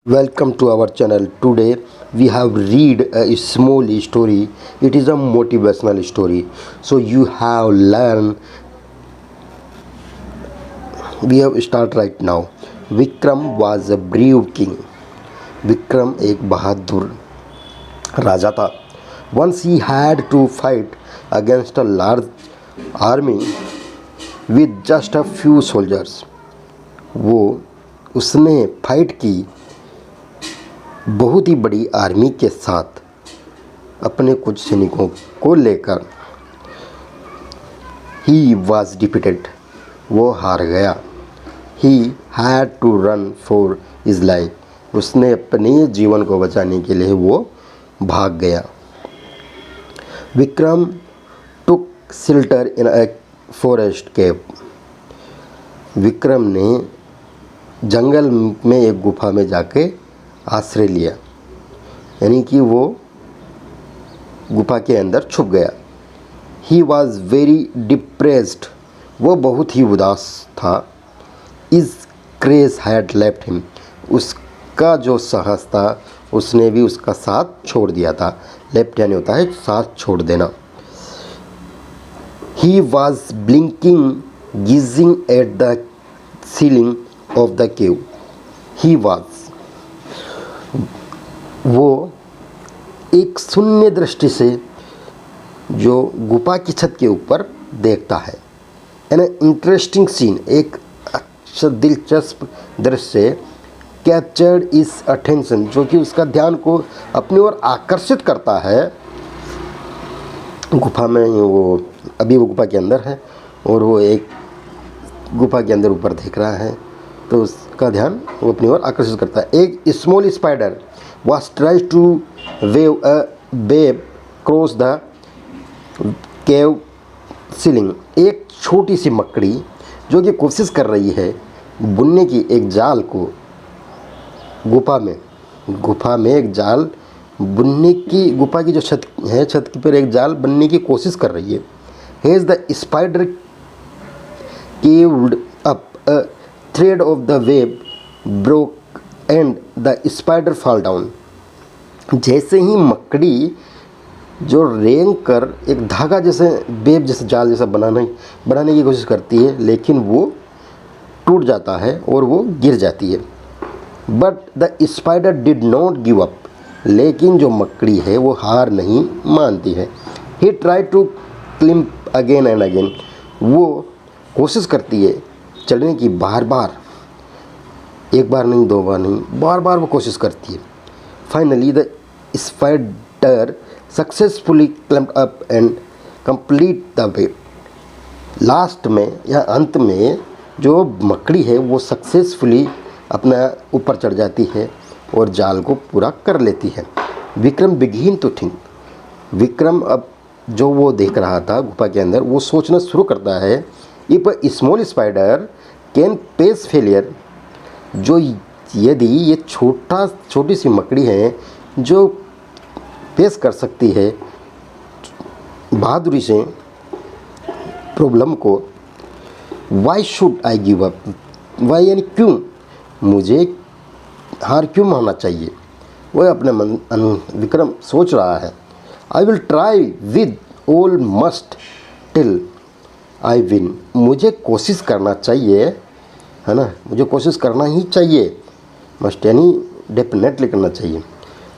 Welcome to our channel. Today we have read a small story. It is a motivational story. So you have learned. We have start right now. Vikram was a brave king. Vikram एक बहादुर राजा था. Once he had to fight against a large army with just a few soldiers. उसने fight की बहुत ही बड़ी army के साथ अपने कुछ सैनिकों को लेकर. He was defeated. वो हार गया. He had to run for his life. उसने अपने जीवन को बचाने के लिए वो भाग गया. विक्रम टुक शेल्टर इन अ फॉरेस्ट केव. विक्रम ने जंगल में एक गुफा में जाके आश्रय लिया, यानी कि वो गुफा के अंदर छुप गया. He was very depressed. वो बहुत ही उदास था. Is craze had left him. उसका जो साहस था उसने भी उसका साथ छोड़ दिया था. लेफ्ट यानी होता है साथ छोड़ देना. He was blinking gazing at the ceiling of the cave. He was, वो एक शून्य दृष्टि से जो गुफा की छत के ऊपर देखता है. एन इंटरेस्टिंग सीन, एक अच्छा दिलचस्प दृश्य कैप्चर्ड इस अटेंशन, जो कि उसका ध्यान को अपनी ओर आकर्षित करता है. गुफा में वो अभी वो गुफा के अंदर है और वो एक गुफा के अंदर ऊपर देख रहा है, तो उसका ध्यान वो अपनी ओर आकर्षित करता है. एक small spider was tries to wave a web across the cave ceiling. एक छोटी सी मकड़ी जो कि कोशिश कर रही है बुनने की एक जाल को गुफा में एक जाल बुनने की, गुफा की जो छत है, छत पर एक जाल बनने की कोशिश कर रही है. As the spider caved up, a thread of the web broke and the spider fall down. जैसे ही मकड़ी जो रेंग कर एक धागा जैसे वेब जैसे जाल जैसा बनाने की कोशिश करती है, लेकिन वो टूट जाता है और वो गिर जाती है. But the spider did not give up. लेकिन जो मकड़ी है वो हार नहीं मानती है. He try to climb again and again. वो कोशिश करती है चढ़ने की, बार बार, एक बार नहीं, दो बार नहीं, बार बार वो कोशिश करती है. Finally the spider successfully climbed up and complete the web. Last में या अंत में जो मकड़ी है वो सक्सेसफुली अपना ऊपर चढ़ जाती है और जाल को पूरा कर लेती है. Vikram begin to think. Vikram अब जो वो देख रहा था गुफा के अंदर, वो सोचना शुरू करता है, if a small spider can face failure. जो यदि ये छोटी सी मकड़ी है जो फेस कर सकती है बहादुरी से प्रॉब्लम को, why should I give up. Why यानी क्यों, मुझे हार क्यों मानना चाहिए. वह अपने विक्रम सोच रहा है. I will try with all must till I win. मुझे कोशिश करना चाहिए, है ना, मुझे कोशिश करना ही चाहिए. मस्ट यानी डेफिनेटली करना चाहिए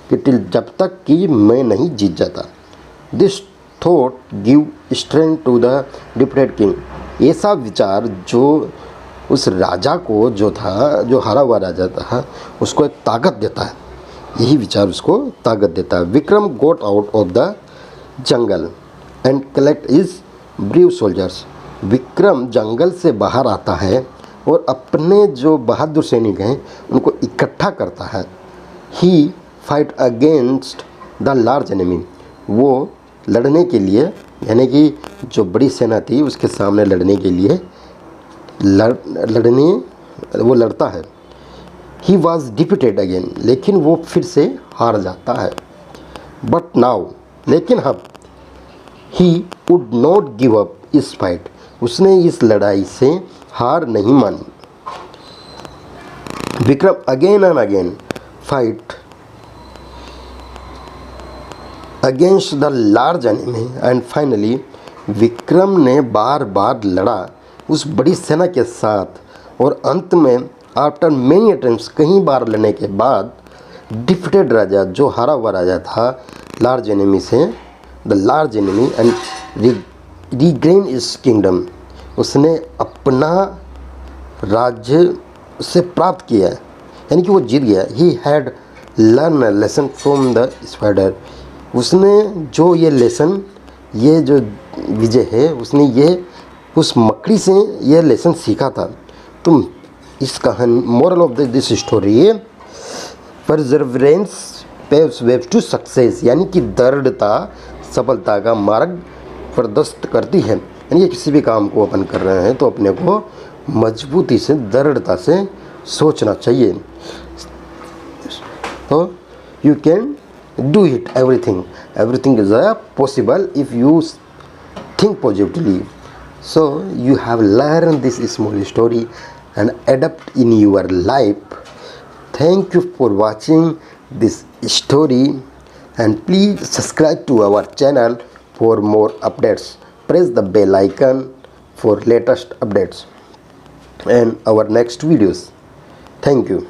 कि टिल, जब तक कि मैं नहीं जीत जाता. This thought give strength to the defeated king. ऐसा विचार जो उस राजा को, जो था, जो हारा हुआ राजा था, उसको एक ताकत देता है. यही विचार उसको ताकत देता है. Vikram got out of the jungle and collect his brave soldiers. Vikram जंगल से बाहर आता है और अपने जो बहादुर सैनिक हैं उनको इकट्ठा करता है. He fight against the large enemy. वो लड़ने के लिए, यानी कि जो बड़ी सेना थी उसके सामने लड़ने के लिए वो लड़ता है. ही वॉज डिफीटेड अगेन. लेकिन वो फिर से हार जाता है. बट नाउ, लेकिन अब, he would not give up इस फाइट. उसने इस लड़ाई से हार नहीं मानी. Vikram again and again fight against the large enemy and finally Vikram ने बार बार लड़ा उस बड़ी सेना के साथ और अंत में आफ्टर मेनी अटेम्प्ट्स कई बार लड़ने के बाद डिफीटेड राजा जो हारा हुआ राजा था लार्ज एनिमी से द लार्ज एनिमी एंड रीग्रेन इस किंगडम उसने अपना राज्य से प्राप्त किया यानी कि वो जीत गया। He had learn a lesson from the spider उसने जो ये लेसन ये जो विजय है उसने ये उस मकड़ी से ये लेसन सीखा था। तुम इस कहानी moral of this story perseverance paves ways to success यानी कि दृढ़ता सफलता का मार्ग प्रदस्त करती है। यानी कि किसी भी काम को अपन कर रहे हैं तो अपने को मजबूती से दृढ़ता से सोचना चाहिए। तो you can do it everything is possible if you think positively. So you have learned this small story and adapt in your life. Thank you for watching this story and please subscribe to our channel for more updates. Press the bell icon for latest updates and our next videos. Thank you.